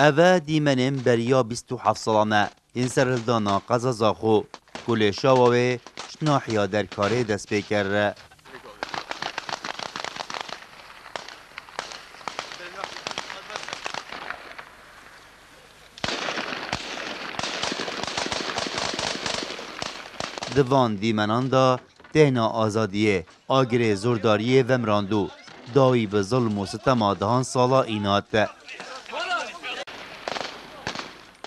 اوه دیمنیم بریا 27 سالانه این سرهلدانا قزا زاخو کل شاوه شناحیا در کاره دست پیکر دوان دیمنان دا دهنا آزادیه آگره زورداریه و مراندو داوی به ظلم و ستم دهان سالا اینات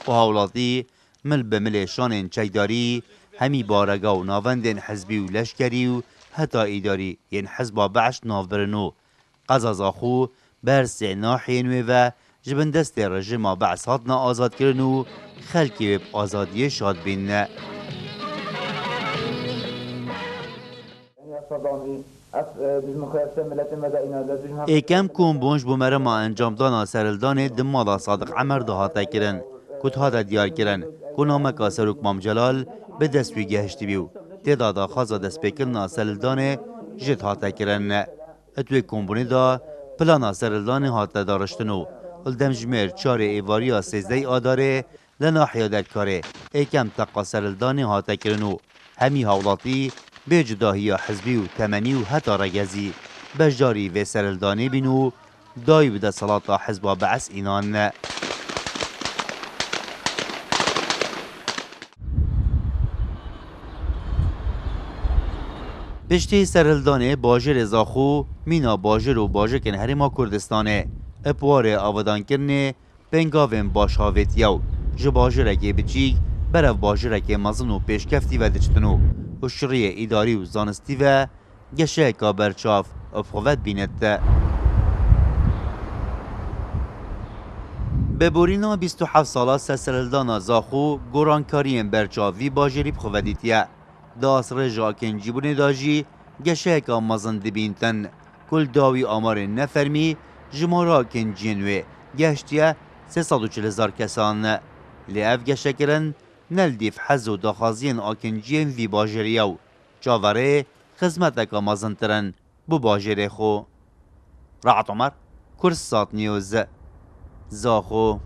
و هولاتی مل به ملیشان چکداری همی بارگا و ناوندین حزبی و لشکری و حتی ایداری ین حزبا بعش ناوبرنو قزازاخو برس ناحین و جبن دست رژیما بعث هاتنا آزاد کرنو خلکی به آزادی شاد بین ایکم کن بونج بومره ما انجام دانا سرلدان دمالا صادق عمر دهاته کرن کت هاته دیار کرن کنامکا سروک مام جلال به دستوی گهشتی بیو تدادا خازا دست پیکرنا سرلدان جد هاته کرن اتوی کمبونی دا پلانا سرلدان هاته دارشتنو الدم جمیر چار ایواریا سیزده آداره لناحیا در کاره ایکم تقا سرلدان هاته کرنو همی هولاتی به جداهی حزبی و تمنی و حتی رگزی بجاری و سرلدانی بینو دای بده صلاة حزب بعث اینان پشتی سرلدان باجر زاخو مینا باجر و باجکن هرما کردستانه اپوار آودان کرنه پنگاوین باش هاویتیو جو باجرکی بچیک برف باجرکی مزن و پیشکفتی و دچتنو و شریع اداری و زانستی و گشه که برچاف افقوت بیند به بورینا 27 ساله سرلدان زاخو گورانکارین برچاوی باجری بخوادیتیه داس رجا کنجی بونه داجی گشه که مزن دبینتن کل داوی آمار نفرمی جمارا کنجینوی گشتیه 340,000 کسان لیف گشه کرن نلدیف حز و داخازین آکنجین وی باجریو چاوره خزمت که مزن ترن بو باجری خو رعت عمر کرسات نیوز زاخو